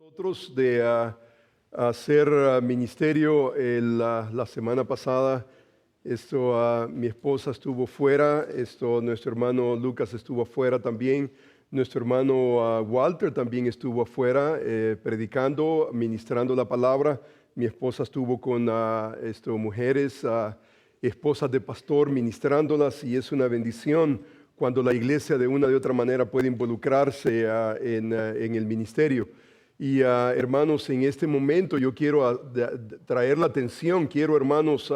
Nosotros de hacer ministerio la semana pasada. Mi esposa estuvo fuera, nuestro hermano Lucas estuvo afuera también, nuestro hermano Walter también estuvo afuera predicando, ministrando la palabra. Mi esposa estuvo con mujeres, esposas de pastor, ministrándolas, y es una bendición cuando la iglesia de una de otra manera puede involucrarse en el ministerio. Y hermanos, en este momento yo quiero traer la atención, quiero hermanos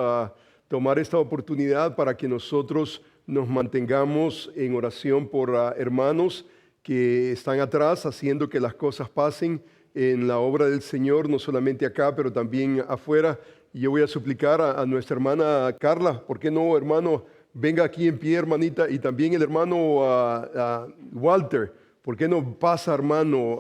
tomar esta oportunidad para que nosotros nos mantengamos en oración por hermanos que están atrás haciendo que las cosas pasen en la obra del Señor, no solamente acá, pero también afuera. Y yo voy a suplicar a nuestra hermana Carla, ¿por qué no, hermano? Venga aquí en pie, hermanita, y también el hermano Walter, ¿por qué no pasa, hermano?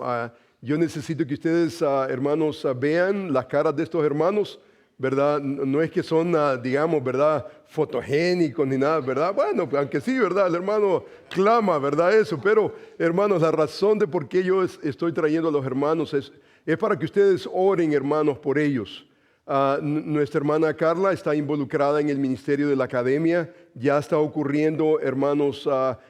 Yo necesito que ustedes, hermanos, vean las caras de estos hermanos, ¿verdad? No es que son, digamos, ¿verdad?, fotogénicos ni nada, ¿verdad? Bueno, aunque sí, ¿verdad? El hermano clama, ¿verdad? Eso, pero, hermanos, la razón de por qué yo estoy trayendo a los hermanos es para que ustedes oren, hermanos, por ellos. Nuestra hermana Carla está involucrada en el ministerio de la academia. Ya está ocurriendo, hermanos,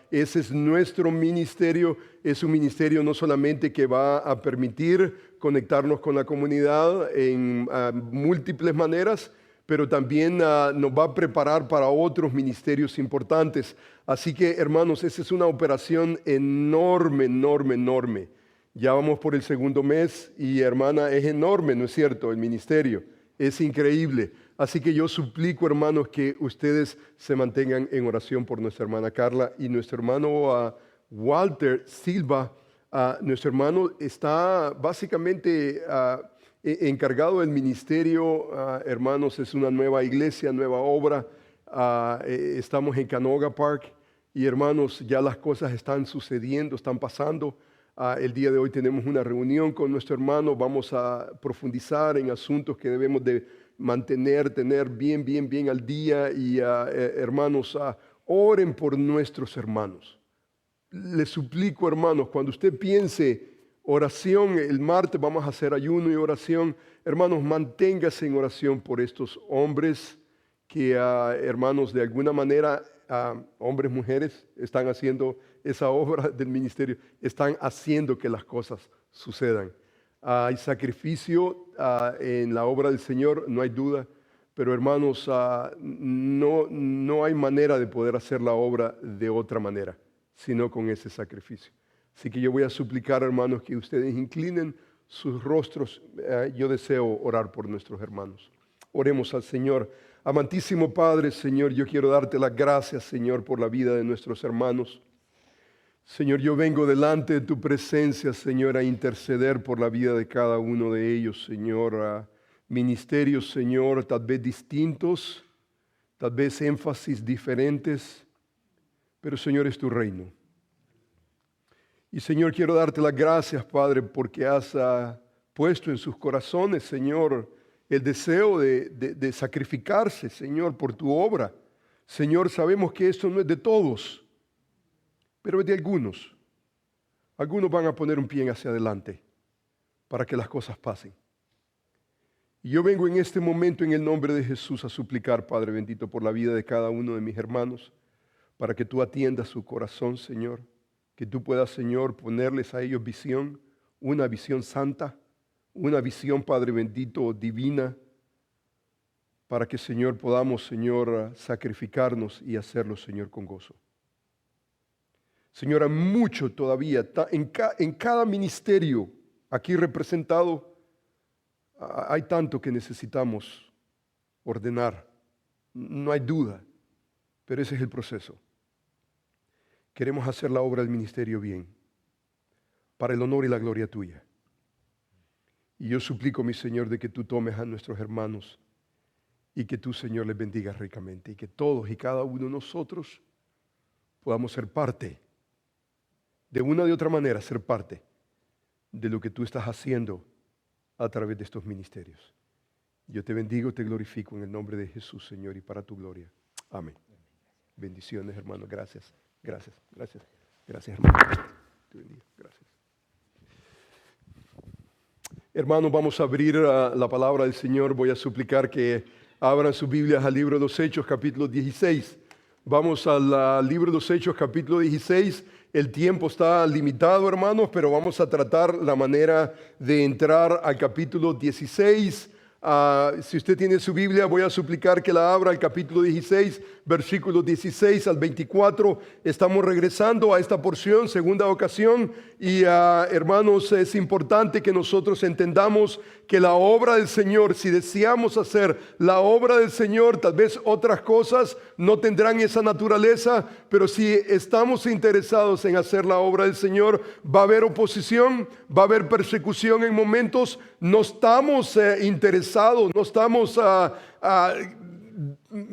ese es nuestro ministerio. Es un ministerio no solamente que va a permitir conectarnos con la comunidad en múltiples maneras, pero también nos va a preparar para otros ministerios importantes. Así que, hermanos, esa es una operación enorme, enorme, enorme. Ya vamos por el segundo mes y, hermana, es enorme, ¿no es cierto?, el ministerio. Es increíble. Así que yo suplico, hermanos, que ustedes se mantengan en oración por nuestra hermana Carla y nuestro hermano Walter Silva. Nuestro hermano está básicamente encargado del ministerio. Hermanos, es una nueva iglesia, nueva obra. Estamos en Canoga Park y, hermanos, ya las cosas están sucediendo, están pasando. El día de hoy tenemos una reunión con nuestro hermano. Vamos a profundizar en asuntos que debemos de tener bien al día. Y hermanos, oren por nuestros hermanos. Les suplico, hermanos, cuando usted piense oración, el martes vamos a hacer ayuno y oración. Hermanos, manténgase en oración por estos hombres que, hermanos, de alguna manera, hombres, mujeres, están haciendo esa obra del ministerio, están haciendo que las cosas sucedan. Hay sacrificio en la obra del Señor, no hay duda, pero hermanos, no hay manera de poder hacer la obra de otra manera, sino con ese sacrificio. Así que yo voy a suplicar, hermanos, que ustedes inclinen sus rostros. Yo deseo orar por nuestros hermanos. Oremos al Señor. Amantísimo Padre, Señor, yo quiero darte las gracias, Señor, por la vida de nuestros hermanos. Señor, yo vengo delante de tu presencia, Señor, a interceder por la vida de cada uno de ellos, Señor. A ministerios, Señor, tal vez distintos, tal vez énfasis diferentes, pero, Señor, es tu reino. Y, Señor, quiero darte las gracias, Padre, porque has puesto en sus corazones, Señor, el deseo de sacrificarse, Señor, por tu obra. Señor, sabemos que esto no es de todos, pero es de algunos. Algunos van a poner un pie hacia adelante para que las cosas pasen. Y yo vengo en este momento en el nombre de Jesús a suplicar, Padre bendito, por la vida de cada uno de mis hermanos, para que tú atiendas su corazón, Señor, que tú puedas, Señor, ponerles a ellos visión, una visión santa, una visión, Padre bendito, divina, para que, Señor, podamos, Señor, sacrificarnos y hacerlo, Señor, con gozo. Señora, mucho todavía, en cada ministerio aquí representado, hay tanto que necesitamos ordenar, no hay duda, pero ese es el proceso. Queremos hacer la obra del ministerio bien, para el honor y la gloria tuya. Y yo suplico, mi Señor, de que tú tomes a nuestros hermanos y que tú, Señor, les bendigas ricamente y que todos y cada uno de nosotros podamos ser parte, de una de otra manera, ser parte de lo que tú estás haciendo a través de estos ministerios. Yo te bendigo, te glorifico en el nombre de Jesús, Señor, y para tu gloria. Amén. Bendiciones, hermano. Gracias, hermano. Te bendigo. Gracias. Hermanos, vamos a abrir la palabra del Señor. Voy a suplicar que abran sus Biblias al libro de los Hechos, capítulo 16. Vamos al libro de los Hechos, capítulo 16. El tiempo está limitado, hermanos, pero vamos a tratar la manera de entrar al capítulo 16. Si usted tiene su Biblia, voy a suplicar que la abra al capítulo 16, versículos 16 al 24. Estamos regresando a esta porción, segunda ocasión, y hermanos, es importante que nosotros entendamos que la obra del Señor, si deseamos hacer la obra del Señor, tal vez otras cosas no tendrán esa naturaleza, pero si estamos interesados en hacer la obra del Señor, va a haber oposición, va a haber persecución en momentos. No estamos interesados, no estamos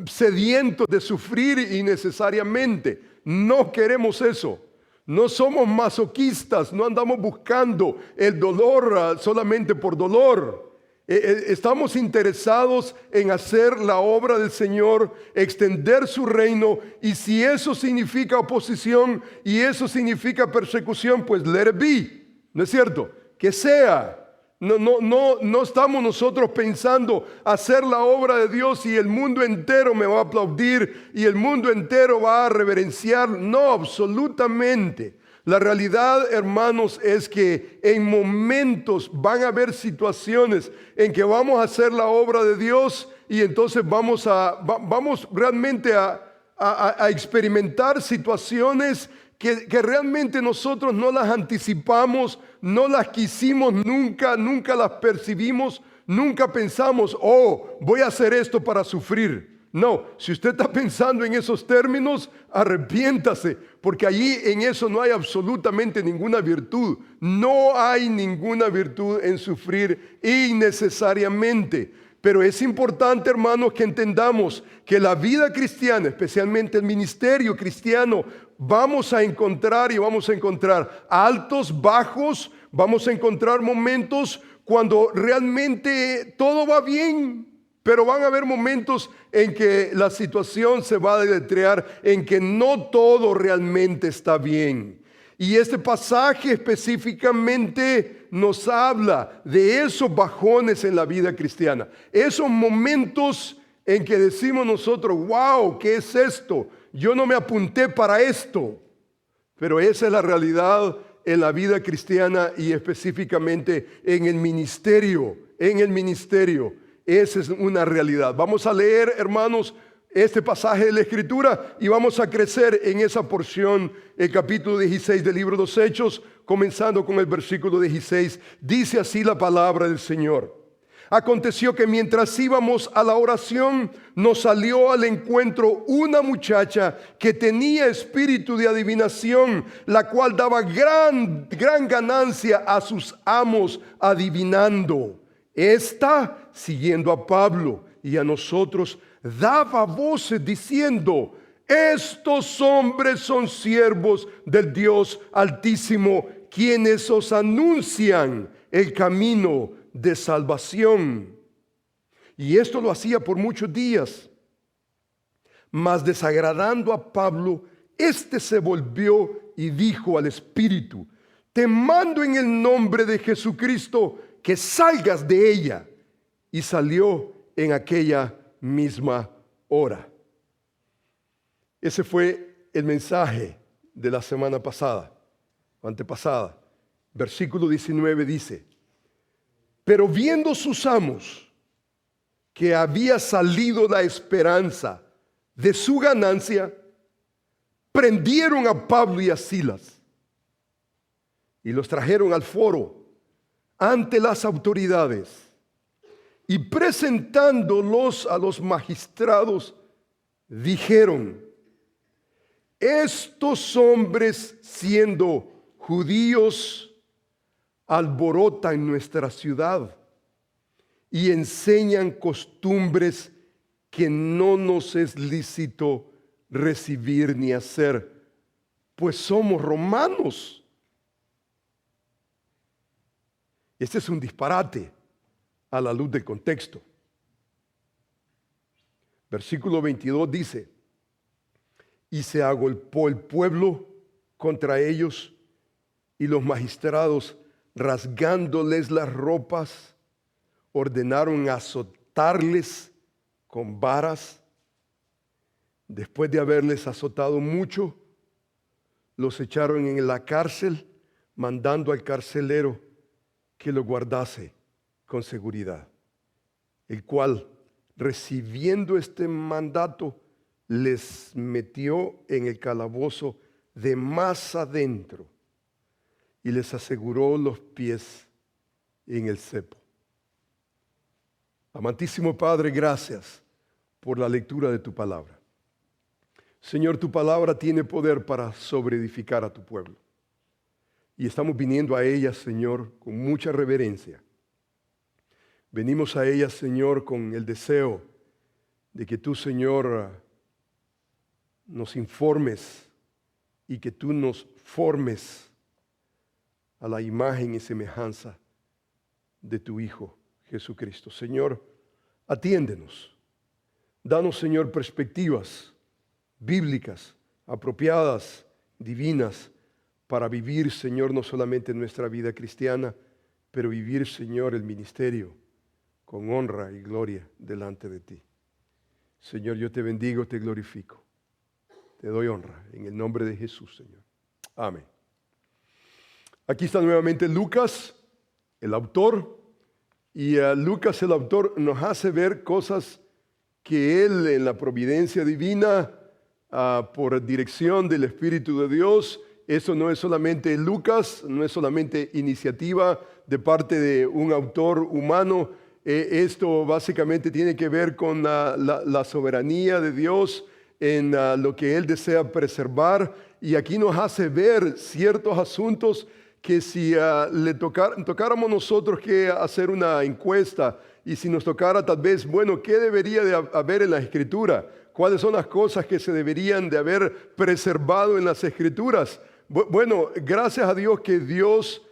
sedientos de sufrir innecesariamente. No queremos eso. No somos masoquistas, no andamos buscando el dolor solamente por dolor. Estamos interesados en hacer la obra del Señor, extender su reino, y si eso significa oposición y eso significa persecución, pues let it be, ¿no es cierto? Que sea. No estamos nosotros pensando hacer la obra de Dios y el mundo entero me va a aplaudir y el mundo entero va a reverenciar. No, absolutamente. La realidad, hermanos, es que en momentos van a haber situaciones en que vamos a hacer la obra de Dios y entonces vamos realmente a experimentar situaciones que realmente nosotros no las anticipamos, no las quisimos nunca las percibimos, nunca pensamos, voy a hacer esto para sufrir. No, si usted está pensando en esos términos, arrepiéntase, porque allí en eso no hay absolutamente ninguna virtud. No hay ninguna virtud en sufrir innecesariamente. Pero es importante, hermanos, que entendamos que la vida cristiana, especialmente el ministerio cristiano, vamos a encontrar altos, bajos, vamos a encontrar momentos cuando realmente todo va bien, pero van a haber momentos en que la situación se va a deletrear, en que no todo realmente está bien. Y este pasaje específicamente nos habla de esos bajones en la vida cristiana, esos momentos en que decimos nosotros, wow, ¿qué es esto? Yo no me apunté para esto, pero esa es la realidad en la vida cristiana y específicamente en el ministerio. Esa es una realidad. Vamos a leer, hermanos, este pasaje de la Escritura y vamos a crecer en esa porción, el capítulo 16 del libro de los Hechos, comenzando con el versículo 16. Dice así la palabra del Señor. Aconteció que mientras íbamos a la oración, nos salió al encuentro una muchacha que tenía espíritu de adivinación, la cual daba gran ganancia a sus amos adivinando. Esta, siguiendo a Pablo y a nosotros, daba voces diciendo: estos hombres son siervos del Dios Altísimo, quienes os anuncian el camino de salvación. Y esto lo hacía por muchos días. Mas desagradando a Pablo, éste se volvió y dijo al espíritu: te mando en el nombre de Jesucristo que salgas de ella. Y salió en aquella misma hora. Ese fue el mensaje de la semana pasada, antepasada. Versículo 19 dice: pero viendo sus amos que había salido la esperanza de su ganancia, prendieron a Pablo y a Silas y los trajeron al foro ante las autoridades, y presentándolos a los magistrados, dijeron: estos hombres, siendo judíos, alborotan nuestra ciudad y enseñan costumbres que no nos es lícito recibir ni hacer, pues somos romanos. Este es un disparate a la luz del contexto. Versículo 22 dice: y se agolpó el pueblo contra ellos, y los magistrados, rasgándoles las ropas, ordenaron azotarles con varas. Después de haberles azotado mucho, los echaron en la cárcel, mandando al carcelero que lo guardase con seguridad, el cual, recibiendo este mandato, les metió en el calabozo de más adentro y les aseguró los pies en el cepo. Amantísimo Padre, gracias por la lectura de tu palabra. Señor, tu palabra tiene poder para sobreedificar a tu pueblo. Y estamos viniendo a ella, Señor, con mucha reverencia. Venimos a ella, Señor, con el deseo de que tú, Señor, nos informes y que tú nos formes a la imagen y semejanza de tu Hijo Jesucristo. Señor, atiéndenos. Danos, Señor, perspectivas bíblicas, apropiadas, divinas, para vivir, Señor, no solamente nuestra vida cristiana, pero vivir, Señor, el ministerio con honra y gloria delante de ti. Señor, yo te bendigo, te glorifico. Te doy honra en el nombre de Jesús, Señor. Amén. Aquí está nuevamente Lucas, el autor, y Lucas, el autor, nos hace ver cosas que él, en la providencia divina, por dirección del Espíritu de Dios, eso no es solamente Lucas, no es solamente iniciativa de parte de un autor humano. Esto básicamente tiene que ver con la soberanía de Dios en lo que Él desea preservar. Y aquí nos hace ver ciertos asuntos que si tocáramos nosotros que hacer una encuesta y si nos tocara tal vez, bueno, ¿qué debería de haber en la Escritura? ¿Cuáles son las cosas que se deberían de haber preservado en las Escrituras? Bueno, gracias a Dios que Dios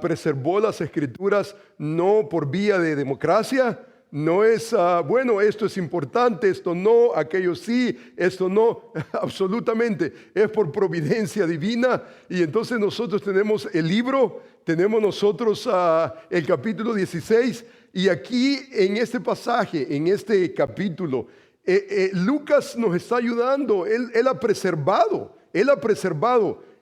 preservó las Escrituras no por vía de democracia, no es, bueno, esto es importante, esto no, aquello sí, esto no, absolutamente, es por providencia divina. Y entonces nosotros tenemos el libro, tenemos nosotros el capítulo 16, y aquí en este pasaje, en este capítulo, Lucas nos está ayudando, él ha preservado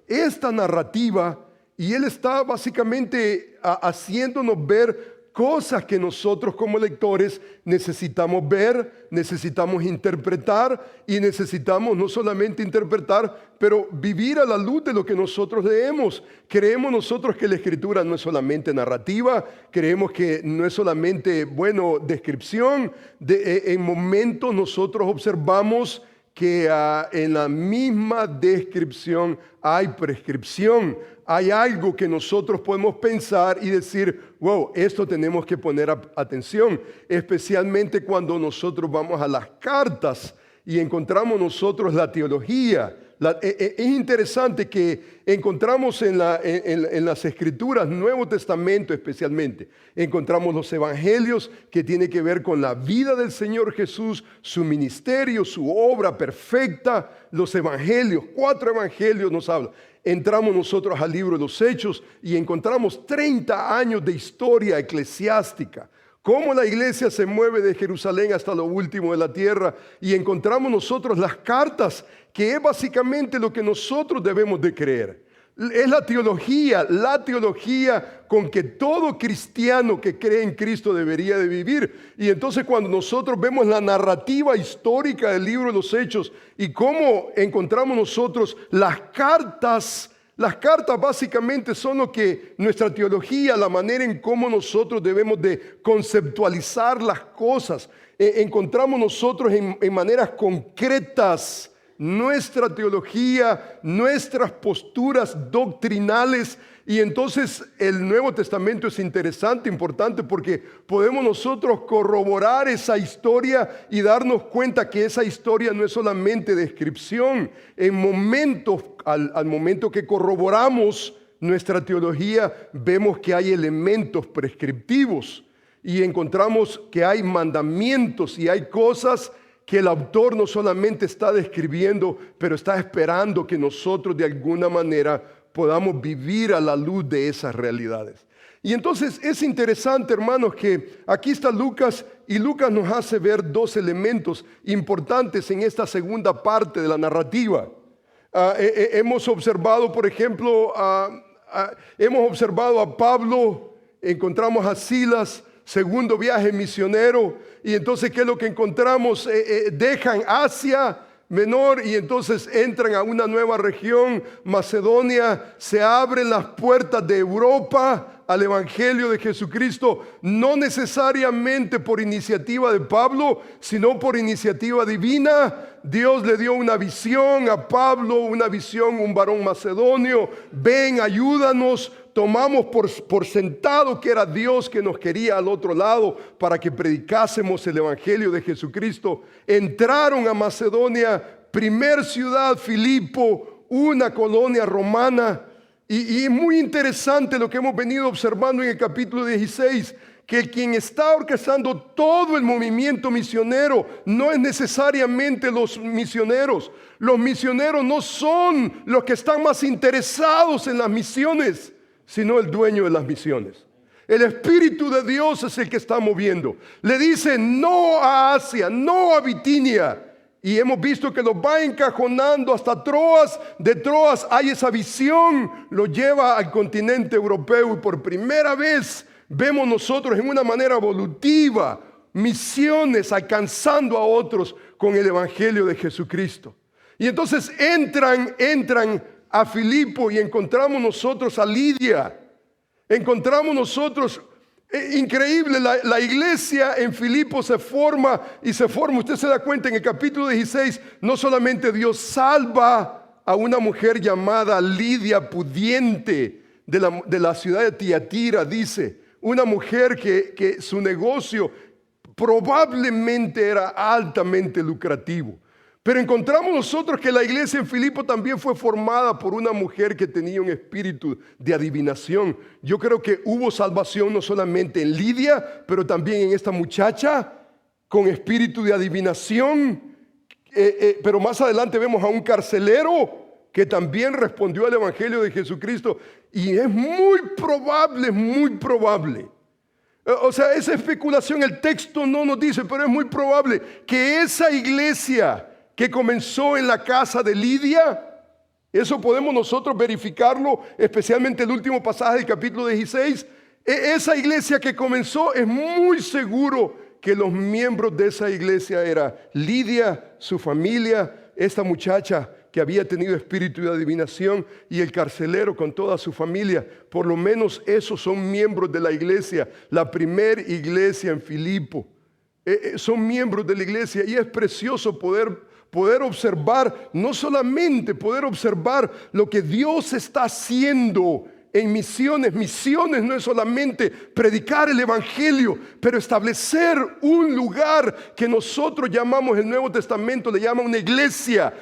esta narrativa y él está básicamente haciéndonos ver cosas que nosotros como lectores necesitamos ver, necesitamos interpretar y necesitamos no solamente interpretar, pero vivir a la luz de lo que nosotros leemos. Creemos nosotros que la Escritura no es solamente narrativa, creemos que no es solamente, bueno, descripción. En momentos nosotros observamos que en la misma descripción hay prescripción. Hay algo que nosotros podemos pensar y decir, wow, esto tenemos que poner atención, especialmente cuando nosotros vamos a las cartas y encontramos nosotros la teología. Es interesante que encontramos en las Escrituras, Nuevo Testamento especialmente, encontramos los evangelios que tienen que ver con la vida del Señor Jesús, su ministerio, su obra perfecta, los evangelios, 4 evangelios nos hablan. Entramos nosotros al libro de los Hechos y encontramos 30 años de historia eclesiástica. Cómo la iglesia se mueve de Jerusalén hasta lo último de la tierra. Y encontramos nosotros las cartas, que es básicamente lo que nosotros debemos de creer. Es la teología con que todo cristiano que cree en Cristo debería de vivir. Y entonces cuando nosotros vemos la narrativa histórica del libro de los Hechos y cómo encontramos nosotros las cartas básicamente son lo que nuestra teología, la manera en cómo nosotros debemos de conceptualizar las cosas. Encontramos nosotros en maneras concretas nuestra teología, nuestras posturas doctrinales. Y entonces el Nuevo Testamento es interesante, importante, porque podemos nosotros corroborar esa historia y darnos cuenta que esa historia no es solamente descripción. En momentos, al momento que corroboramos nuestra teología, vemos que hay elementos prescriptivos y encontramos que hay mandamientos y hay cosas que el autor no solamente está describiendo, pero está esperando que nosotros de alguna manera podamos vivir a la luz de esas realidades. Y entonces es interesante, hermanos, que aquí está Lucas y Lucas nos hace ver dos elementos importantes en esta segunda parte de la narrativa. Hemos observado, por ejemplo, hemos observado a Pablo, encontramos a Silas, segundo viaje misionero, y entonces ¿qué es lo que encontramos? Dejan Asia Menor y entonces entran a una nueva región, Macedonia, se abren las puertas de Europa al Evangelio de Jesucristo, no necesariamente por iniciativa de Pablo, sino por iniciativa divina. Dios le dio una visión a Pablo, una visión, un varón macedonio, ven, ayúdanos. Tomamos por sentado que era Dios que nos quería al otro lado para que predicásemos el Evangelio de Jesucristo. Entraron a Macedonia, primer ciudad, Filipo, una colonia romana. Y es muy interesante lo que hemos venido observando en el capítulo 16, que quien está orquestando todo el movimiento misionero no es necesariamente los misioneros. Los misioneros no son los que están más interesados en las misiones, sino el dueño de las misiones. El Espíritu de Dios es el que está moviendo. Le dice no a Asia, no a Bitinia. Y hemos visto que los va encajonando hasta Troas. De Troas hay esa visión, lo lleva al continente europeo. Y por primera vez vemos nosotros en una manera evolutiva misiones alcanzando a otros con el Evangelio de Jesucristo. Y entonces entran a Filipo y encontramos nosotros a Lidia. Encontramos nosotros, increíble, la iglesia en Filipo se forma. Usted se da cuenta en el capítulo 16, no solamente Dios salva a una mujer llamada Lidia pudiente de la ciudad de Tiatira, dice, una mujer que su negocio probablemente era altamente lucrativo. Pero encontramos nosotros que la iglesia en Filipo también fue formada por una mujer que tenía un espíritu de adivinación. Yo creo que hubo salvación no solamente en Lidia, pero también en esta muchacha con espíritu de adivinación. Pero más adelante vemos a un carcelero que también respondió al Evangelio de Jesucristo. Y es muy probable. O sea, esa especulación el texto no nos dice, pero es muy probable que esa iglesia que comenzó en la casa de Lidia, eso podemos nosotros verificarlo, especialmente el último pasaje del capítulo 16. Esa iglesia que comenzó, es muy seguro que los miembros de esa iglesia era Lidia, su familia, esta muchacha que había tenido espíritu de adivinación y el carcelero con toda su familia. Por lo menos esos son miembros de la iglesia, la primera iglesia en Filipo. Son miembros de la iglesia y es precioso poder observar, no solamente poder observar lo que Dios está haciendo en misiones. Misiones no es solamente predicar el Evangelio, pero establecer un lugar que nosotros llamamos, el Nuevo Testamento le llama una iglesia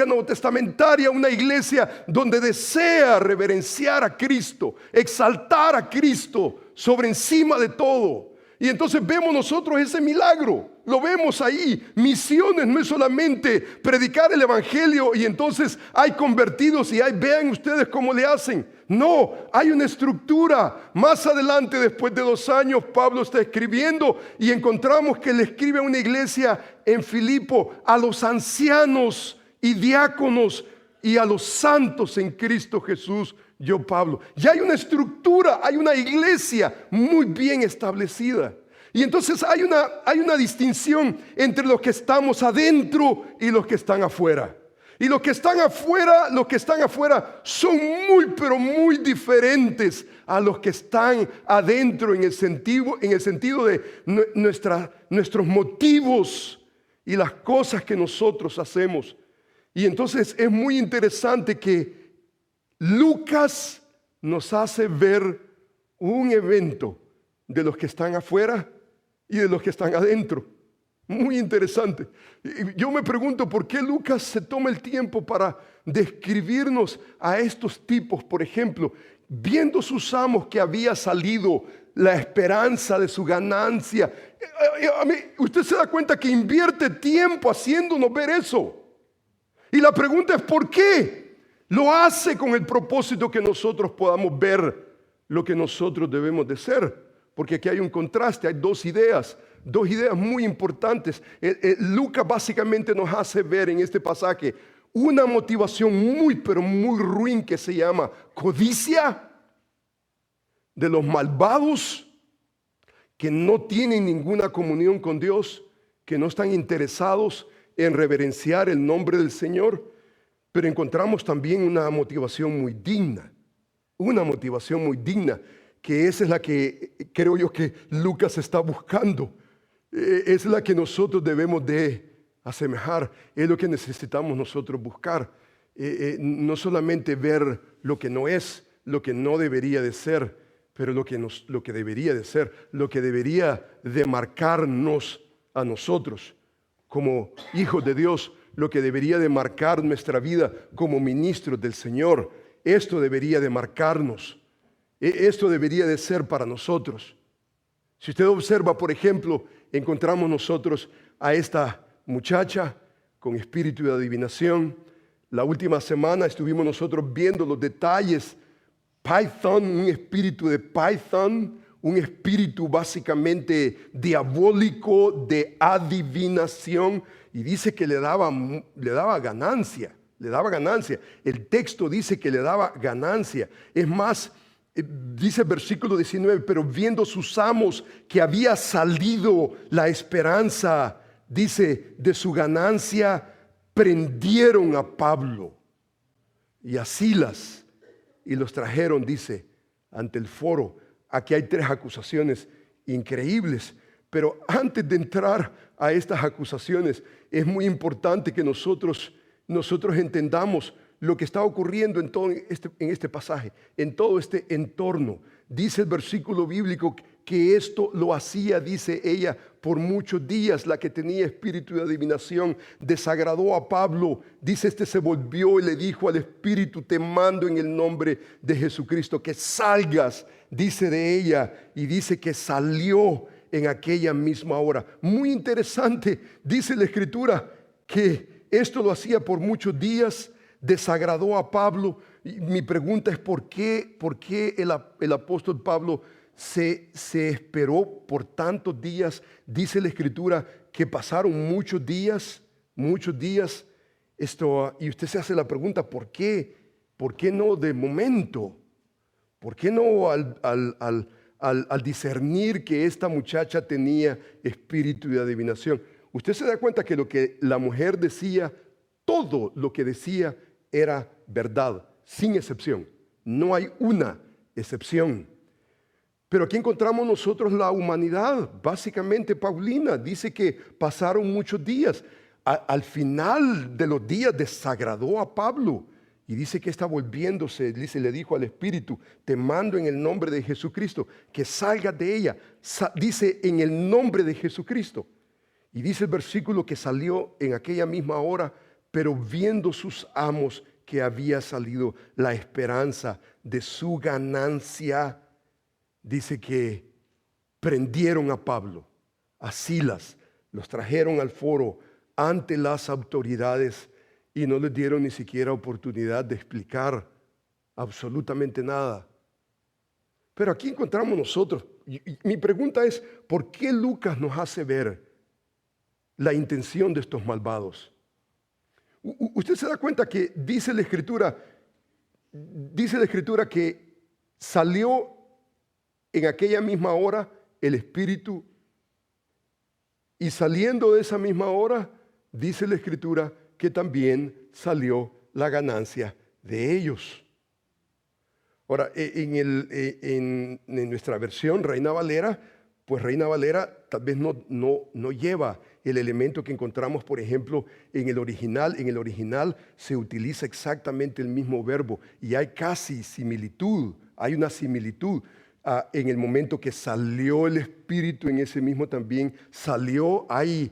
neotestamentaria, una iglesia donde desea reverenciar a Cristo, exaltar a Cristo sobre encima de todo. Y entonces vemos nosotros ese milagro, lo vemos ahí. Misiones no es solamente predicar el Evangelio y entonces hay convertidos y vean ustedes cómo le hacen. No, hay una estructura. Más adelante, después de 2 años, Pablo está escribiendo y encontramos que le escribe a una iglesia en Filipo, a los ancianos y diáconos y a los santos en Cristo Jesús. Yo, Pablo, ya hay una estructura, hay una iglesia muy bien establecida. Y entonces hay una distinción entre los que estamos adentro y los que están afuera. Y los que están afuera son pero muy diferentes a los que están adentro en el sentido de nuestros motivos y las cosas que nosotros hacemos. Y entonces es muy interesante que Lucas nos hace ver un evento de los que están afuera y de los que están adentro. Muy interesante. Yo me pregunto por qué Lucas se toma el tiempo para describirnos a estos tipos. Por ejemplo, viendo sus amos que había salido la esperanza de su ganancia. Usted se da cuenta que invierte tiempo haciéndonos ver eso. Y la pregunta es ¿por qué? Lo hace con el propósito que nosotros podamos ver lo que nosotros debemos de ser. Porque aquí hay un contraste, hay dos ideas muy importantes. Lucas básicamente nos hace ver en este pasaje una motivación muy, pero muy ruin que se llama codicia de los malvados que no tienen ninguna comunión con Dios, que no están interesados en reverenciar el nombre del Señor. Pero encontramos también una motivación muy digna, que esa es la que creo yo que Lucas está buscando. Es la que nosotros debemos de asemejar, es lo que necesitamos nosotros buscar. No solamente ver lo que no es, lo que no debería de ser, pero lo que debería de ser, lo que debería de marcarnos a nosotros como hijos de Dios, lo que debería de marcar nuestra vida como ministros del Señor. Esto debería de marcarnos. Esto debería de ser para nosotros. Si usted observa, por ejemplo, encontramos nosotros a esta muchacha con espíritu de adivinación. La última semana estuvimos nosotros viendo los detalles. Python, un espíritu de Python, un espíritu básicamente diabólico de adivinación, y dice que le daba ganancia. El texto dice que le daba ganancia. Es más, dice el versículo 19, pero viendo sus amos que había salido la esperanza, dice, de su ganancia, prendieron a Pablo y a Silas y los trajeron, dice, ante el foro. Aquí hay 3 acusaciones increíbles, pero antes de entrar a estas acusaciones, es muy importante que nosotros entendamos lo que está ocurriendo en este pasaje, en todo este entorno. Dice el versículo bíblico que esto lo hacía, dice ella, por muchos días. La que tenía espíritu de adivinación desagradó a Pablo. Dice, se volvió y le dijo al espíritu, te mando en el nombre de Jesucristo que salgas, dice de ella, y dice que salió en aquella misma hora. Muy interesante, dice la Escritura, que esto lo hacía por muchos días, desagradó a Pablo. Y mi pregunta es ¿por qué el apóstol Pablo se esperó por tantos días? Dice la Escritura que pasaron muchos días. Y usted se hace la pregunta, ¿por qué? ¿Por qué no de momento? ¿Por qué no al discernir que esta muchacha tenía espíritu de adivinación? Usted se da cuenta que lo que la mujer decía, todo lo que decía era verdad, sin excepción. No hay una excepción. Pero aquí encontramos nosotros la humanidad, básicamente Paulina. Dice que pasaron muchos días. Al final de los días desagradó a Pablo. Y dice que está volviéndose, le dijo al espíritu, te mando en el nombre de Jesucristo, que salgas de ella. Dice en el nombre de Jesucristo. Y dice el versículo que salió en aquella misma hora, pero viendo sus amos que había salido la esperanza de su ganancia, dice que prendieron a Pablo, a Silas, los trajeron al foro ante las autoridades y no les dieron ni siquiera oportunidad de explicar absolutamente nada. Pero aquí encontramos nosotros, y mi pregunta es, ¿por qué Lucas nos hace ver la intención de estos malvados? Usted se da cuenta que dice la Escritura que salió en aquella misma hora el espíritu, y saliendo de esa misma hora, dice la Escritura que también salió la ganancia de ellos. Ahora, en nuestra versión Reina Valera, pues Reina Valera tal vez no lleva el elemento que encontramos, por ejemplo, en el original. En el original se utiliza exactamente el mismo verbo y hay casi similitud, hay una similitud. En el momento que salió el espíritu, en ese mismo también salió, hay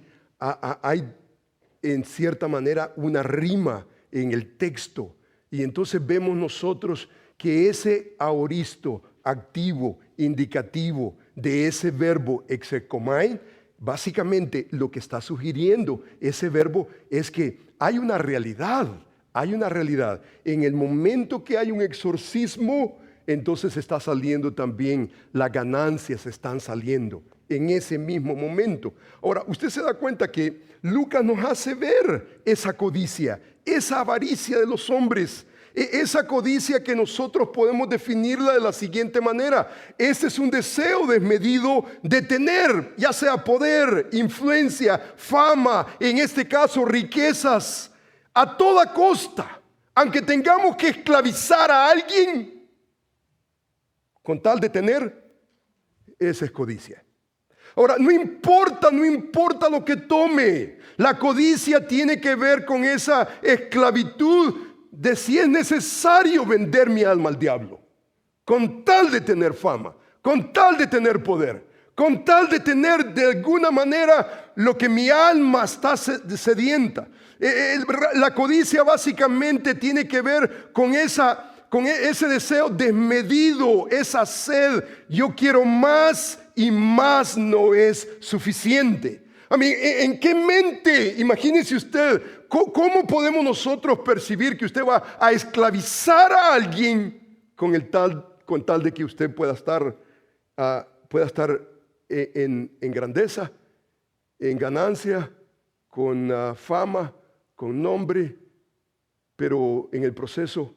en cierta manera una rima en el texto. Y entonces vemos nosotros que ese aoristo activo, indicativo de ese verbo exekomai, básicamente lo que está sugiriendo ese verbo es que hay una realidad, Hay una realidad. En el momento que hay un exorcismo, entonces está saliendo también, las ganancias están saliendo en ese mismo momento. Ahora, usted se da cuenta que Lucas nos hace ver esa codicia, esa avaricia de los hombres, esa codicia que nosotros podemos definirla de la siguiente manera. Ese es un deseo desmedido de tener, ya sea poder, influencia, fama, en este caso riquezas, a toda costa, aunque tengamos que esclavizar a alguien con tal de tener, esa es codicia. Ahora, no importa lo que tome. La codicia tiene que ver con esa esclavitud de si es necesario vender mi alma al diablo, con tal de tener fama, con tal de tener poder, con tal de tener de alguna manera lo que mi alma está sedienta. La codicia básicamente tiene que ver con ese deseo desmedido, esa sed. Yo quiero más y más no es suficiente. ¿En qué mente? Imagínese usted, ¿cómo podemos nosotros percibir que usted va a esclavizar a alguien con tal de que usted pueda estar en grandeza, en ganancia, con fama, con nombre, pero en el proceso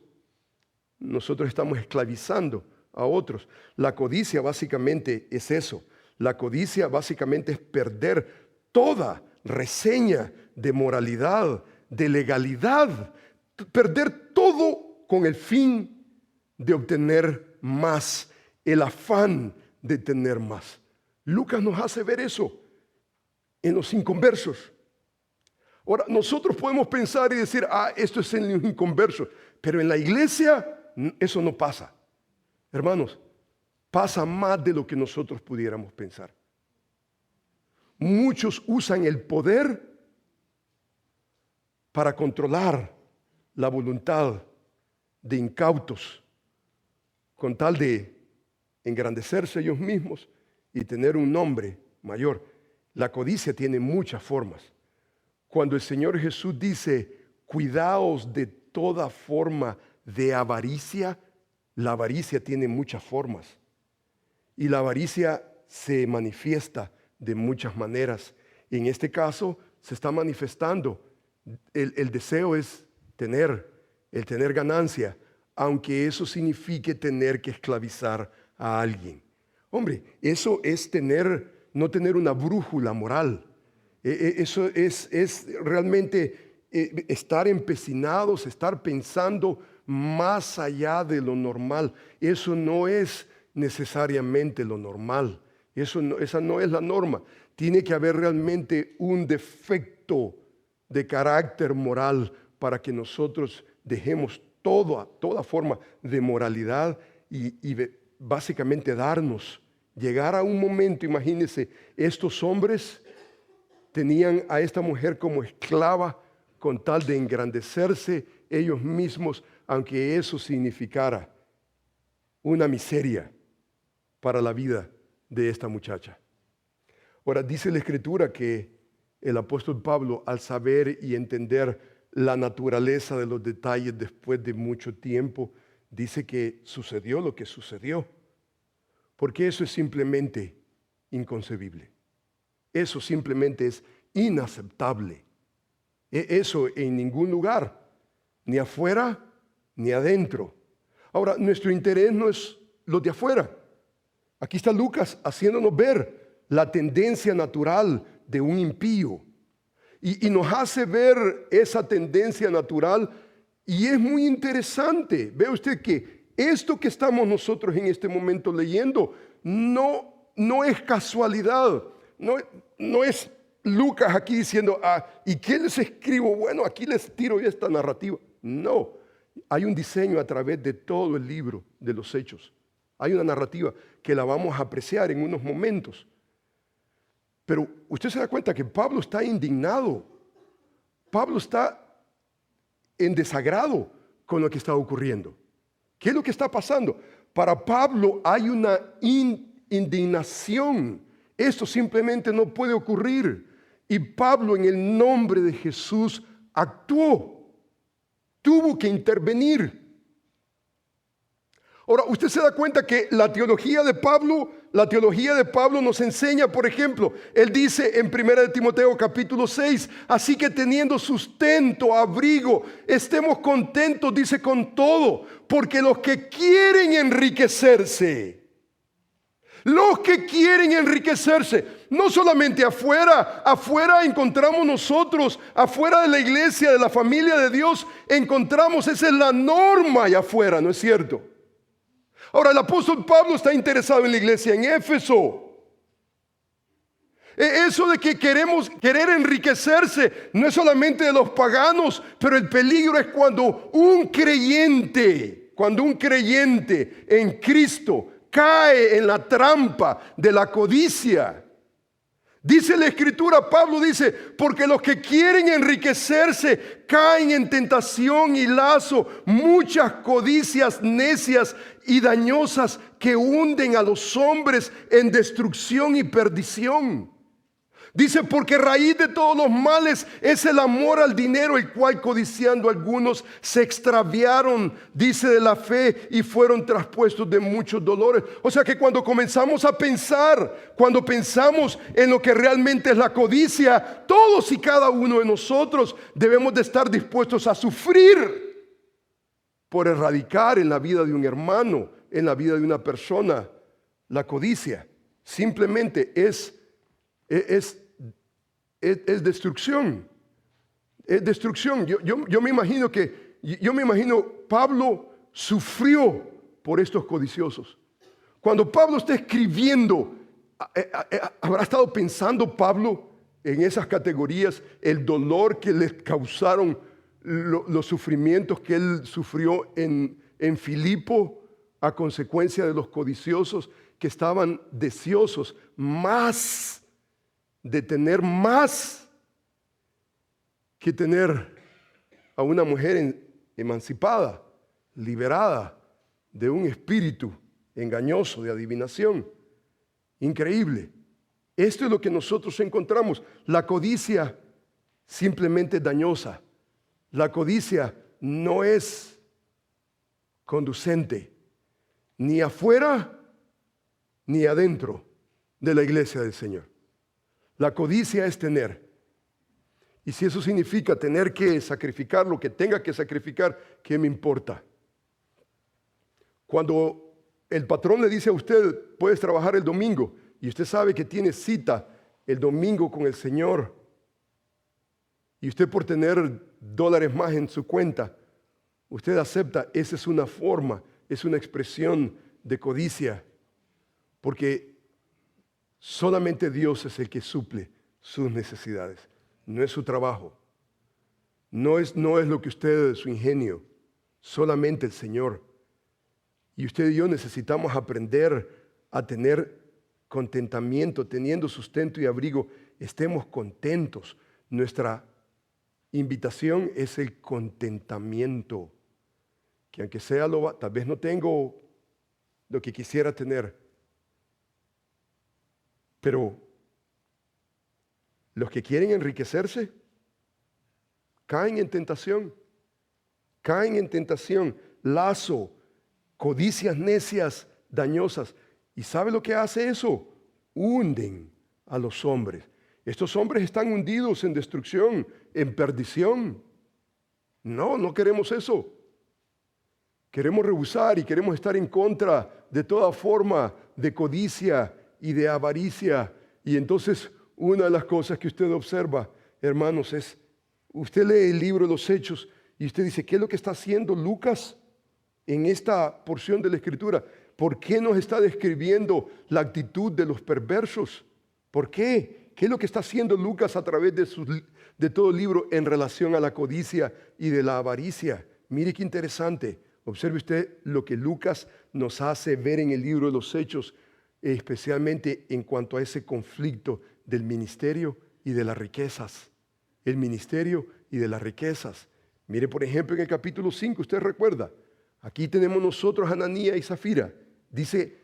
nosotros estamos esclavizando a otros? La codicia básicamente es eso. La codicia básicamente es perder toda reseña de moralidad, de legalidad, perder todo con el fin de obtener más, el afán de tener más. Lucas nos hace ver eso en los inconversos. Ahora, nosotros podemos pensar y decir, esto es en los inconversos, pero en la iglesia eso no pasa. Hermanos, pasa más de lo que nosotros pudiéramos pensar. Muchos usan el poder para controlar la voluntad de incautos, con tal de engrandecerse ellos mismos y tener un nombre mayor. La codicia tiene muchas formas. Cuando el Señor Jesús dice, cuidaos de toda forma de avaricia, la avaricia tiene muchas formas. Y la avaricia se manifiesta de muchas maneras. Y en este caso se está manifestando. El deseo es el tener ganancia, aunque eso signifique tener que esclavizar a alguien. Hombre, eso es no tener una brújula moral. Eso es realmente estar empecinados, estar pensando más allá de lo normal. Eso no es necesariamente lo normal. Esa no es la norma. Tiene que haber realmente un defecto de carácter moral para que nosotros dejemos toda forma de moralidad y básicamente llegar a un momento. Imagínense, estos hombres tenían a esta mujer como esclava con tal de engrandecerse ellos mismos, aunque eso significara una miseria para la vida de esta muchacha. Ahora, dice la Escritura que el apóstol Pablo, al saber y entender la naturaleza de los detalles después de mucho tiempo, dice que sucedió lo que sucedió, porque eso es simplemente inconcebible. Eso simplemente es inaceptable. Eso en ningún lugar, ni afuera ni adentro. Ahora, nuestro interés no es lo de afuera. Aquí está Lucas haciéndonos ver la tendencia natural de un impío. Y nos hace ver esa tendencia natural, y es muy interesante. Ve usted que esto que estamos nosotros en este momento leyendo no es casualidad, no es Lucas aquí diciendo, ¿y qué les escribo? Bueno, aquí les tiro esta narrativa. No, hay un diseño a través de todo el libro de los Hechos. Hay una narrativa que la vamos a apreciar en unos momentos. Pero usted se da cuenta que Pablo está indignado. Pablo está en desagrado con lo que está ocurriendo. ¿Qué es lo que está pasando? Para Pablo hay una indignación. Esto simplemente no puede ocurrir. Y Pablo, en el nombre de Jesús, actuó. tuvo que intervenir. Ahora, usted se da cuenta que la teología de Pablo nos enseña, por ejemplo, él dice en 1 Timoteo capítulo 6, así que teniendo sustento, abrigo, estemos contentos, dice, con todo, porque los que quieren enriquecerse, no solamente afuera encontramos nosotros, afuera de la iglesia, de la familia de Dios, encontramos, esa es la norma allá afuera, ¿no es cierto? Ahora, el apóstol Pablo está interesado en la iglesia en Éfeso. Eso de que querer enriquecerse no es solamente de los paganos, pero el peligro es cuando un creyente en Cristo cae en la trampa de la codicia. Dice la Escritura, Pablo dice, porque los que quieren enriquecerse caen en tentación y lazo, muchas codicias necias y dañosas que hunden a los hombres en destrucción y perdición. Dice, porque raíz de todos los males es el amor al dinero, el cual codiciando algunos se extraviaron, dice, de la fe y fueron traspuestos de muchos dolores. O sea que cuando comenzamos cuando pensamos en lo que realmente es la codicia, todos y cada uno de nosotros debemos de estar dispuestos a sufrir por erradicar en la vida de un hermano, en la vida de una persona, la codicia. Simplemente es destrucción. Es destrucción. Yo me imagino Pablo sufrió por estos codiciosos. Cuando Pablo está escribiendo, ¿habrá estado pensando Pablo en esas categorías? El dolor que le causaron los sufrimientos que él sufrió en Filipo a consecuencia de los codiciosos que estaban deseosos de tener más que tener a una mujer emancipada, liberada de un espíritu engañoso de adivinación. Increíble. Esto es lo que nosotros encontramos. La codicia simplemente dañosa. La codicia no es conducente ni afuera ni adentro de la iglesia del Señor. La codicia es tener. Y si eso significa tener que sacrificar lo que tenga que sacrificar, ¿qué me importa? Cuando el patrón le dice a usted, puedes trabajar el domingo, y usted sabe que tiene cita el domingo con el Señor, y usted por tener dólares más en su cuenta, usted acepta, esa es una forma, es una expresión de codicia, porque solamente Dios es el que suple sus necesidades. No es su trabajo. No es lo que usted, su ingenio. Solamente el Señor. Y usted y yo necesitamos aprender a tener contentamiento, teniendo sustento y abrigo. Estemos contentos. Nuestra invitación es el contentamiento. Que aunque sea tal vez no tengo lo que quisiera tener, pero los que quieren enriquecerse caen en tentación, lazo, codicias necias, dañosas. ¿Y sabe lo que hace eso? Hunden a los hombres. Estos hombres están hundidos en destrucción, en perdición. No queremos eso. Queremos rehusar y queremos estar en contra de toda forma de codicia y de avaricia. Y entonces una de las cosas que usted observa, hermanos, es, usted lee el libro de los Hechos y usted dice, ¿qué es lo que está haciendo Lucas en esta porción de la Escritura? ¿Por qué nos está describiendo la actitud de los perversos? ¿Por qué? ¿Qué es lo que está haciendo Lucas a través de todo el libro en relación a la codicia y de la avaricia? Mire qué interesante. Observe usted lo que Lucas nos hace ver en el libro de los Hechos, especialmente en cuanto a ese conflicto del ministerio y de las riquezas. El ministerio y de las riquezas. Mire, por ejemplo, en el capítulo 5, usted recuerda, aquí tenemos nosotros a Ananías y Zafira. Dice,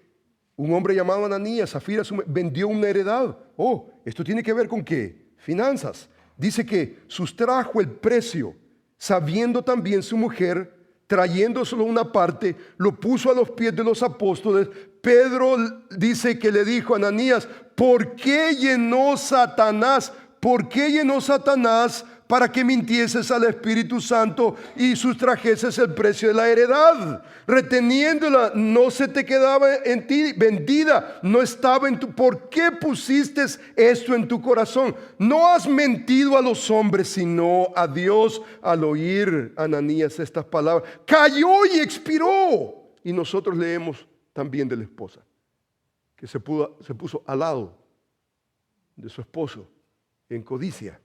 un hombre llamado Ananías, Zafira vendió una heredad. Oh, esto tiene que ver con ¿qué? Finanzas. Dice que sustrajo el precio sabiendo también su mujer, trayendo solo una parte, lo puso a los pies de los apóstoles. Pedro dice que le dijo a Ananías: ¿por qué llenó Satanás? ¿Por qué llenó Satanás para que mintieses al Espíritu Santo y sustrajeses el precio de la heredad? Reteniéndola, no se te quedaba en ti vendida, no estaba en tu. ¿Por qué pusiste esto en tu corazón? No has mentido a los hombres, sino a Dios. Al oír Ananías estas palabras, cayó y expiró. Y nosotros leemos también de la esposa, que se puso al lado de su esposo en codicia.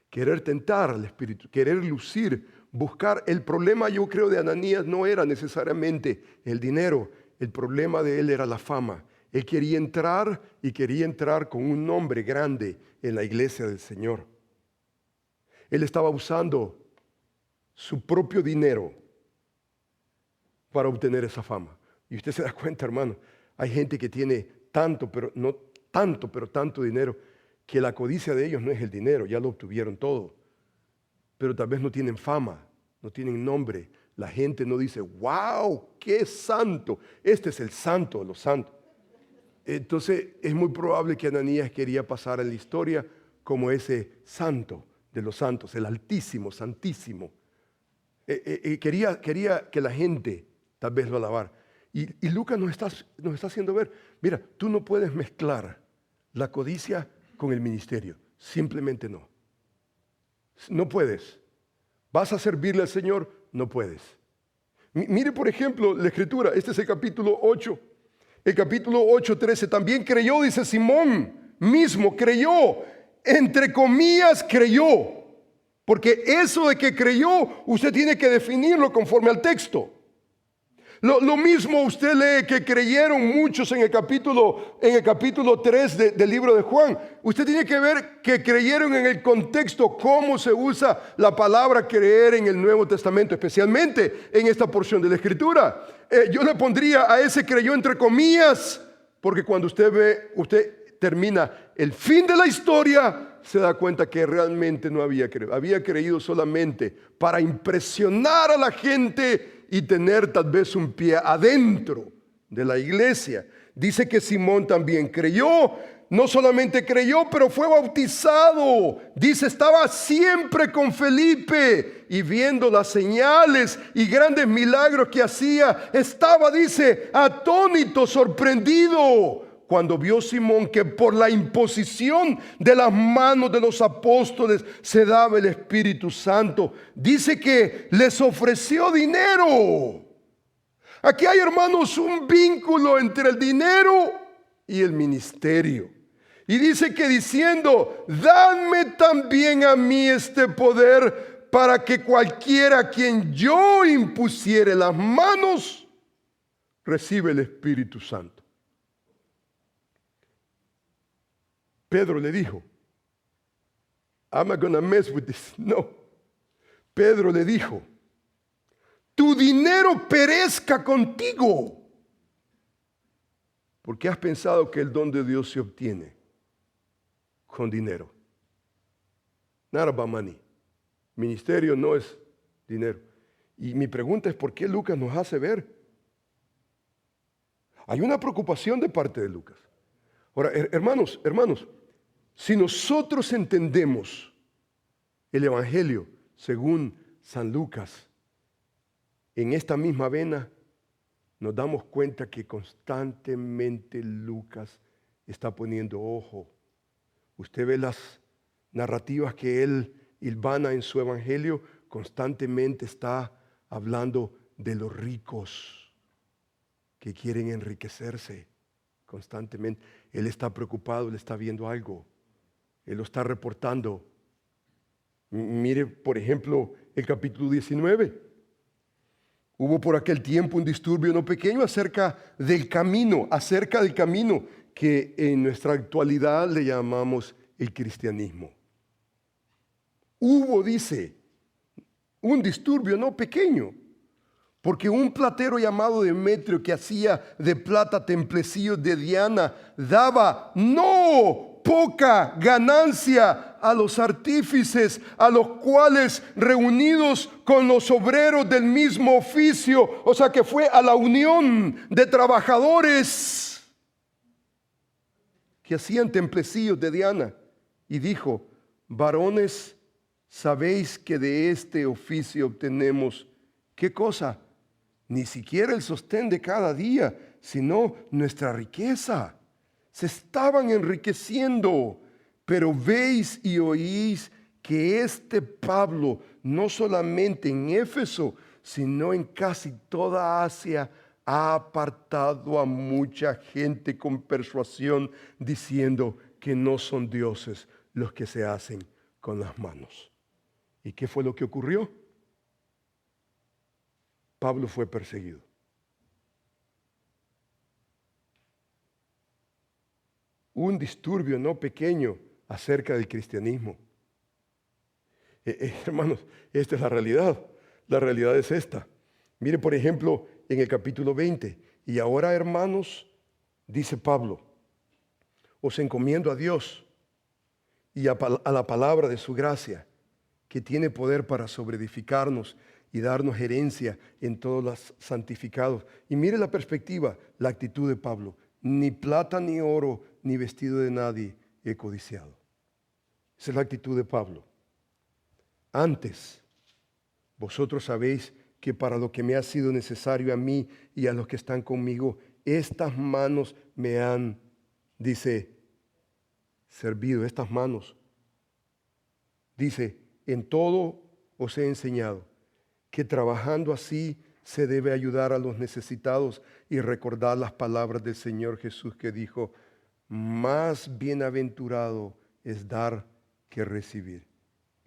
Querer tentar al Espíritu, querer lucir, buscar. El problema, yo creo, de Ananías no era necesariamente el dinero. El problema de él era la fama. Él quería entrar, y quería entrar con un nombre grande en la iglesia del Señor. Él estaba usando su propio dinero para obtener esa fama. Y usted se da cuenta, hermano, hay gente que tiene tanto, pero tanto dinero, que la codicia de ellos no es el dinero, ya lo obtuvieron todo. Pero tal vez no tienen fama, no tienen nombre. La gente no dice: wow, qué santo, este es el santo de los santos. Entonces es muy probable que Ananías quería pasar en la historia como ese santo de los santos, el Altísimo, Santísimo. Quería que la gente tal vez lo alabara. Y Lucas nos está haciendo ver: mira, tú no puedes mezclar la codicia con el ministerio. Simplemente no. No puedes. ¿Vas a servirle al Señor? No puedes. Mire, por ejemplo, la Escritura. Este es el capítulo 8. El capítulo 8, 13. También creyó, dice Simón mismo, creyó. Entre comillas, creyó. Porque eso de que creyó, usted tiene que definirlo conforme al texto. Lo mismo usted lee que creyeron muchos en el capítulo 3 del libro de Juan. Usted tiene que ver que creyeron en el contexto, cómo se usa la palabra creer en el Nuevo Testamento, especialmente en esta porción de la Escritura. Yo le pondría a ese creyó entre comillas, porque cuando usted termina el fin de la historia, se da cuenta que realmente no había creído. Había creído solamente para impresionar a la gente y tener tal vez un pie adentro de la iglesia. Dice que Simón también creyó. No solamente creyó, pero fue bautizado. Dice, estaba siempre con Felipe y viendo las señales y grandes milagros que hacía, estaba, dice, atónito, sorprendido, cuando vio Simón que por la imposición de las manos de los apóstoles se daba el Espíritu Santo. Dice que les ofreció dinero. Aquí hay, hermanos, un vínculo entre el dinero y el ministerio. Y dice que diciendo, dadme también a mí este poder para que cualquiera a quien yo impusiere las manos reciba el Espíritu Santo. Pedro le dijo, I'm not gonna mess with this. No. Pedro le dijo, tu dinero perezca contigo, porque has pensado que el don de Dios se obtiene con dinero. Not about money. Ministerio no es dinero. Y mi pregunta es, ¿por qué Lucas nos hace ver? Hay una preocupación de parte de Lucas. Ahora, hermanos, si nosotros entendemos el Evangelio según San Lucas, en esta misma vena, nos damos cuenta que constantemente Lucas está poniendo ojo. Usted ve las narrativas que él hilvana en su Evangelio, constantemente está hablando de los ricos que quieren enriquecerse. Constantemente. Él está preocupado, él está viendo algo. Él lo está reportando. Mire, por ejemplo, el capítulo 19. Hubo por aquel tiempo un disturbio no pequeño acerca del camino que en nuestra actualidad le llamamos el cristianismo. Hubo, dice, un disturbio no pequeño, porque un platero llamado Demetrio, que hacía de plata templecillos de Diana, daba no poca ganancia a los artífices, a los cuales reunidos con los obreros del mismo oficio, o sea que fue a la unión de trabajadores que hacían templecillos de Diana, y dijo: varones, sabéis que de este oficio obtenemos, ¿qué cosa? Ni siquiera el sostén de cada día, sino nuestra riqueza. Se estaban enriqueciendo, pero veis y oís que este Pablo, no solamente en Éfeso, sino en casi toda Asia, ha apartado a mucha gente con persuasión, diciendo que no son dioses los que se hacen con las manos. ¿Y qué fue lo que ocurrió? Pablo fue perseguido. Un disturbio no pequeño acerca del cristianismo. Hermanos, esta es la realidad. La realidad es esta. Mire, por ejemplo, en el capítulo 20. Y ahora, hermanos, dice Pablo, os encomiendo a Dios y a la palabra de su gracia, que tiene poder para sobreedificarnos y darnos herencia en todos los santificados. Y mire la perspectiva, la actitud de Pablo. Ni plata, ni oro, ni vestido de nadie he codiciado. Esa es la actitud de Pablo. Antes, vosotros sabéis que para lo que me ha sido necesario a mí y a los que están conmigo, estas manos me han, dice, servido. Estas manos, dice, en todo os he enseñado que trabajando así se debe ayudar a los necesitados y recordar las palabras del Señor Jesús, que dijo: más bienaventurado es dar que recibir.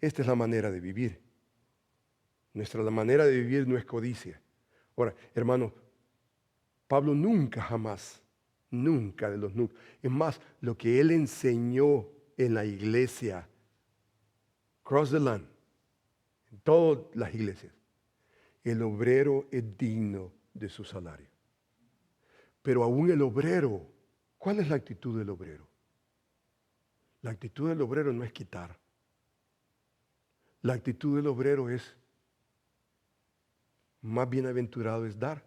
Esta es la manera de vivir. La manera de vivir no es codicia. Ahora, hermano, Pablo nunca, jamás, nunca de los nunca. Es más, lo que él enseñó en la iglesia, cross the land, en todas las iglesias, el obrero es digno de su salario. Pero aún el obrero, ¿cuál es la actitud del obrero? La actitud del obrero no es quitar. La actitud del obrero es: más bienaventurado es dar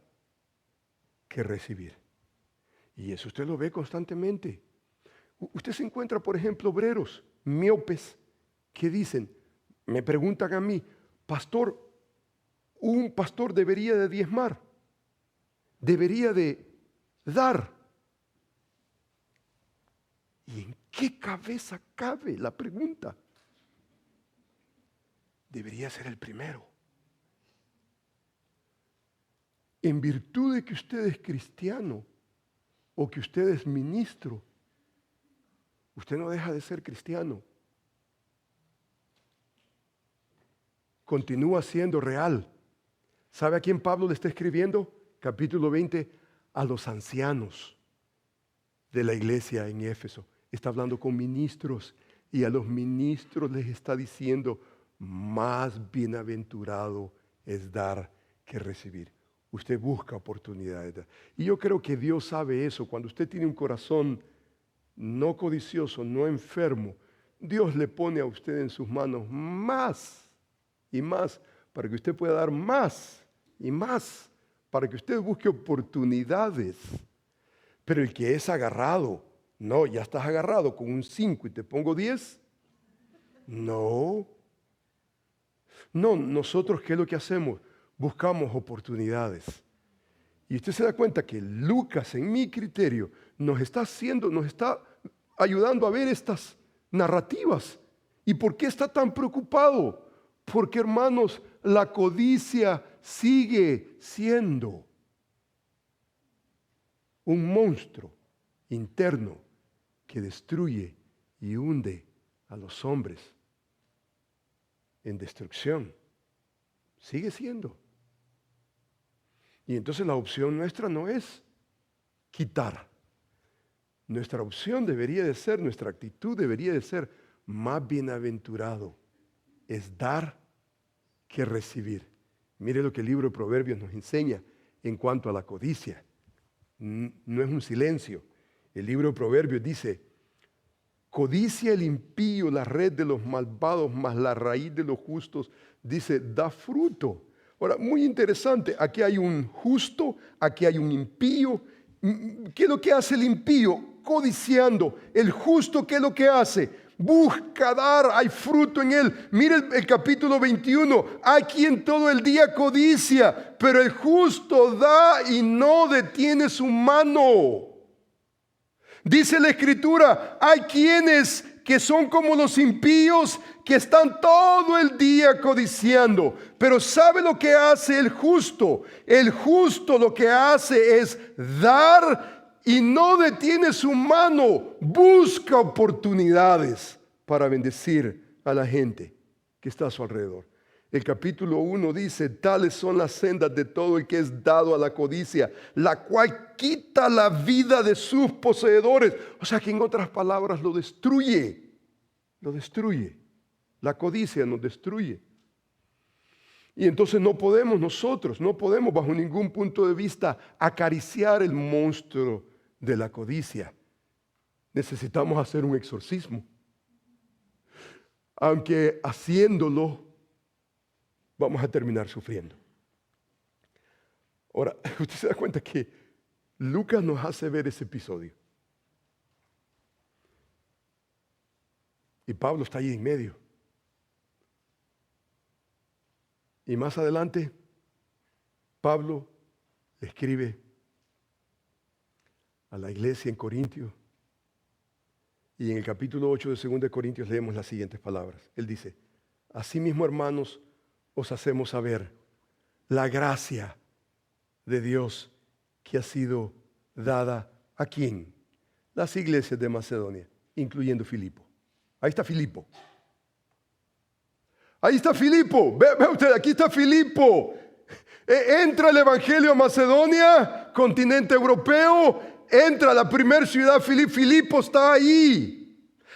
que recibir. Y eso usted lo ve constantemente. Usted se encuentra, por ejemplo, obreros miopes que dicen, me preguntan a mí: pastor, un pastor debería de diezmar, debería de dar. ¿Y en qué cabeza cabe la pregunta? Debería ser el primero. En virtud de que usted es cristiano o que usted es ministro, usted no deja de ser cristiano. Continúa siendo real. ¿Sabe a quién Pablo le está escribiendo? Capítulo 20, a los ancianos de la iglesia en Éfeso. Está hablando con ministros y a los ministros les está diciendo: más bienaventurado es dar que recibir. Usted busca oportunidades. Y yo creo que Dios sabe eso. Cuando usted tiene un corazón no codicioso, no enfermo, Dios le pone a usted en sus manos más y más, para que usted pueda dar más y más, para que usted busque oportunidades. Pero el que es agarrado, no, ya estás agarrado con un 5 y te pongo 10. No, nosotros, ¿qué es lo que hacemos? Buscamos oportunidades. Y usted se da cuenta que Lucas, en mi criterio, nos está ayudando a ver estas narrativas. ¿Y por qué está tan preocupado? Porque, hermanos, la codicia sigue siendo un monstruo interno que destruye y hunde a los hombres en destrucción. Sigue siendo. Y entonces la opción nuestra no es quitar. Nuestra opción debería de ser, nuestra actitud debería de ser: más bienaventurado es dar que recibir. Mire lo que el libro de Proverbios nos enseña en cuanto a la codicia. No es un silencio. El libro de Proverbios dice: Codicia el impío la red de los malvados, mas la raíz de los justos, dice, da fruto. Ahora, muy interesante, aquí hay un justo, aquí hay un impío. ¿Qué es lo que hace el impío? Codiciando. El justo, ¿qué es lo que hace? Busca dar, hay fruto en él. Mire el capítulo 21. Hay quien todo el día codicia, pero el justo da y no detiene su mano. Dice la Escritura, hay quienes que son como los impíos, que están todo el día codiciando. Pero ¿sabe lo que hace el justo? El justo lo que hace es dar y no detiene su mano. Busca oportunidades para bendecir a la gente que está a su alrededor. El capítulo 1 dice, tales son las sendas de todo el que es dado a la codicia, la cual quita la vida de sus poseedores. O sea que en otras palabras lo destruye. Lo destruye. La codicia nos destruye. Y entonces no podemos bajo ningún punto de vista acariciar el monstruo de la codicia. Necesitamos hacer un exorcismo. Aunque haciéndolo vamos a terminar sufriendo. Ahora, usted se da cuenta que Lucas nos hace ver ese episodio. Y Pablo está ahí en medio. Y más adelante, Pablo le escribe a la iglesia en Corintio. Y en el capítulo 8 de 2 de Corintios leemos las siguientes palabras. Él dice, asimismo, hermanos, os hacemos saber la gracia de Dios que ha sido dada ¿a quién? Las iglesias de Macedonia, incluyendo Filipo. Ahí está Filipo. Ahí está Filipo. Ve usted, aquí está Filipo. Entra el evangelio a Macedonia, continente europeo. Entra a la primera ciudad, Filipo está ahí.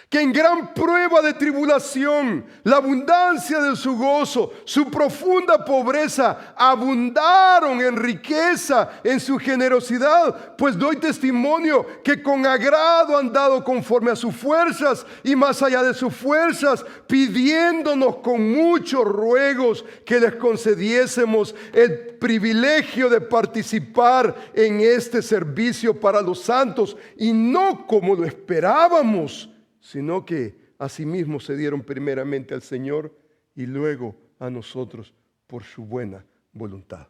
Que en gran prueba de tribulación, la abundancia de su gozo, su profunda pobreza, abundaron en riqueza, en su generosidad. Pues doy testimonio que con agrado han dado conforme a sus fuerzas y más allá de sus fuerzas, pidiéndonos con muchos ruegos que les concediésemos el privilegio de participar en este servicio para los santos, y no como lo esperábamos, sino que asimismo se dieron primeramente al Señor y luego a nosotros por su buena voluntad.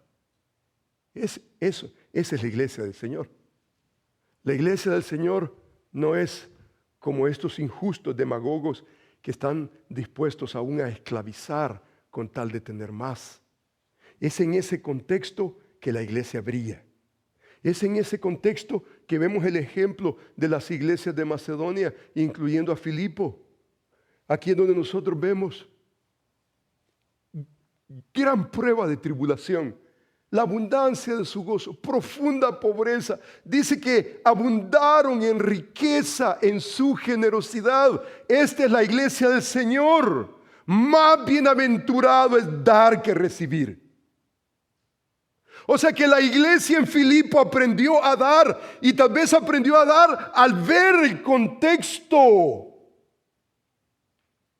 Esa es la iglesia del Señor. La iglesia del Señor no es como estos injustos demagogos que están dispuestos aún a esclavizar con tal de tener más. Es en ese contexto que la iglesia brilla. Es en ese contexto que vemos el ejemplo de las iglesias de Macedonia, incluyendo a Filipo. Aquí es donde nosotros vemos gran prueba de tribulación, la abundancia de su gozo, profunda pobreza. Dice que abundaron en riqueza, en su generosidad. Esta es la iglesia del Señor. Más bienaventurado es dar que recibir. O sea que la iglesia en Filipo aprendió a dar, y tal vez aprendió a dar al ver el contexto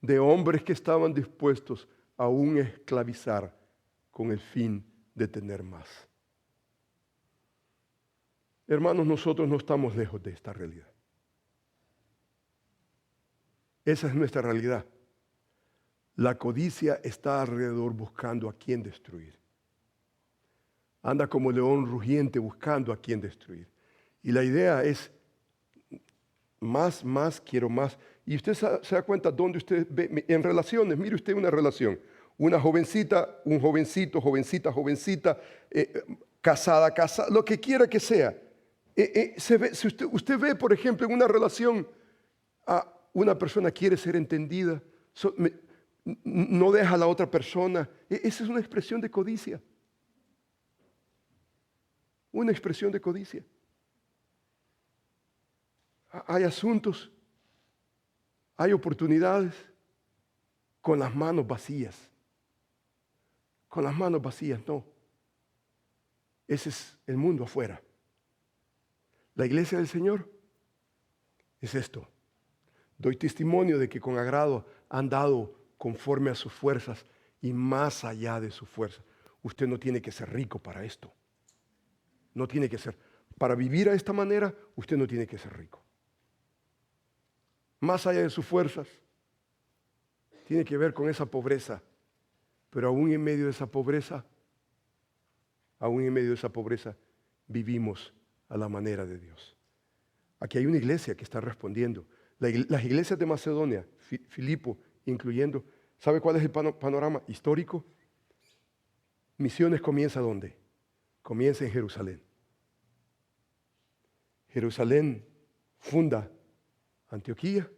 de hombres que estaban dispuestos a aún esclavizar con el fin de tener más. Hermanos, nosotros no estamos lejos de esta realidad. Esa es nuestra realidad. La codicia está alrededor buscando a quién destruir. Anda como león rugiente buscando a quién destruir. Y la idea es más, quiero más. Y usted se da cuenta dónde usted ve, en relaciones, mire usted una relación. Una jovencita, un jovencito, jovencita, casada, lo que quiera que sea. Si usted ve, por ejemplo, en una relación, a una persona quiere ser entendida, no deja a la otra persona. Esa es una expresión de codicia. Una expresión de codicia. Hay asuntos, hay oportunidades con las manos vacías. Con las manos vacías, no. Ese es el mundo afuera. La iglesia del Señor es esto. Doy testimonio de que con agrado han dado conforme a sus fuerzas y más allá de sus fuerzas. Usted no tiene que ser rico para esto. No tiene que ser. Para vivir a esta manera, usted no tiene que ser rico. Más allá de sus fuerzas, tiene que ver con esa pobreza. Pero aún en medio de esa pobreza, vivimos a la manera de Dios. Aquí hay una iglesia que está respondiendo. Las iglesias de Macedonia, Filipo, incluyendo, ¿sabe cuál es el panorama histórico? Misiones comienza ¿dónde? Comienza en Jerusalén. Jerusalén funda Antioquía.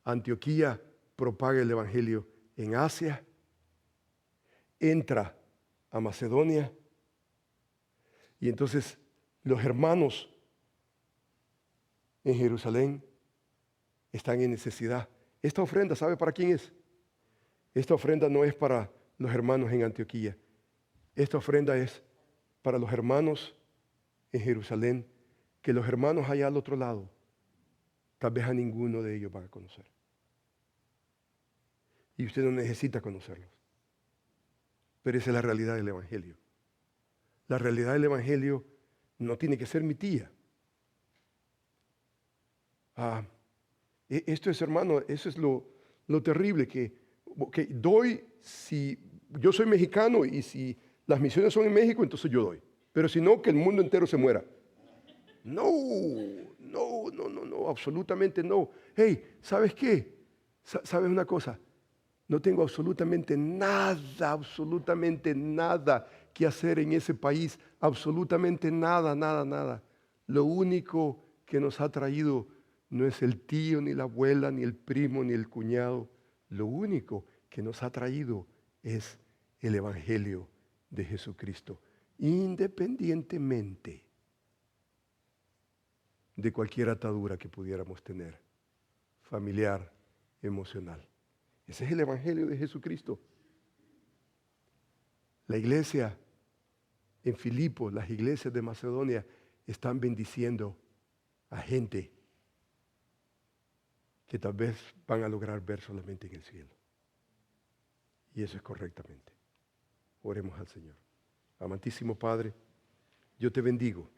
Antioquía propaga el evangelio en Asia. Entra a Macedonia. Y entonces los hermanos en Jerusalén están en necesidad. Esta ofrenda, ¿sabe para quién es? Esta ofrenda no es para los hermanos en Antioquía. Esta ofrenda es para los hermanos en Jerusalén, que los hermanos allá al otro lado, tal vez a ninguno de ellos van a conocer. Y usted no necesita conocerlos. Pero esa es la realidad del Evangelio. La realidad del Evangelio no tiene que ser mi tía. Esto es, hermano, eso es lo terrible, que doy si yo soy mexicano y si las misiones son en México, entonces yo doy. Pero si no, que el mundo entero se muera. No, absolutamente no. Hey, ¿sabes qué? ¿Sabes una cosa? No tengo absolutamente nada que hacer en ese país. Absolutamente nada. Lo único que nos ha traído no es el tío, ni la abuela, ni el primo, ni el cuñado. Lo único que nos ha traído es el Evangelio de Jesucristo, independientemente de cualquier atadura que pudiéramos tener, familiar, emocional. Ese es el Evangelio de Jesucristo. La iglesia en Filipo, las iglesias de Macedonia están bendiciendo a gente que tal vez van a lograr ver solamente en el cielo. Y eso es correctamente. Oremos al Señor. Amantísimo Padre, yo te bendigo.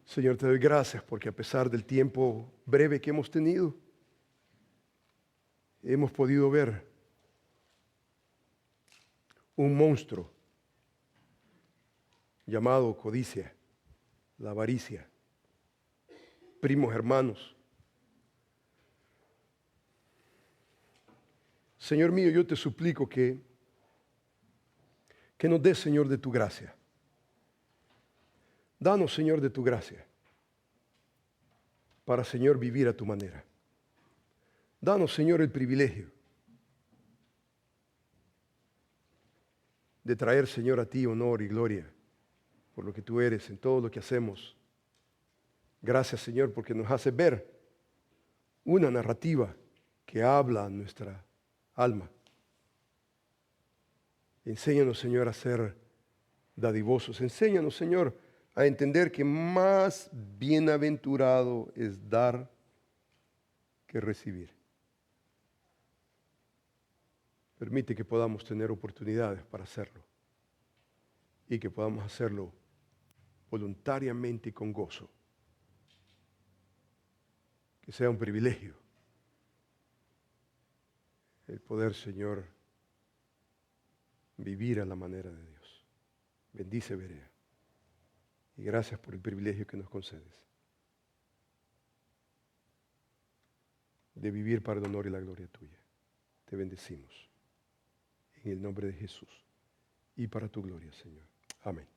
Señor, te doy gracias porque a pesar del tiempo breve que hemos tenido, hemos podido ver un monstruo llamado codicia, la avaricia, primos hermanos. Señor mío, yo te suplico que nos des, Señor, de tu gracia. Danos, Señor, de tu gracia para, Señor, vivir a tu manera. Danos, Señor, el privilegio de traer, Señor, a ti honor y gloria por lo que tú eres en todo lo que hacemos. Gracias, Señor, porque nos hace ver una narrativa que habla a nuestra alma. Enséñanos, Señor, a ser dadivosos. Enséñanos, Señor, a entender que más bienaventurado es dar que recibir. Permite que podamos tener oportunidades para hacerlo y que podamos hacerlo voluntariamente y con gozo. Que sea un privilegio el poder, Señor, vivir a la manera de Dios. Bendice Berea. Y gracias por el privilegio que nos concedes de vivir para el honor y la gloria tuya. Te bendecimos en el nombre de Jesús y para tu gloria, Señor. Amén.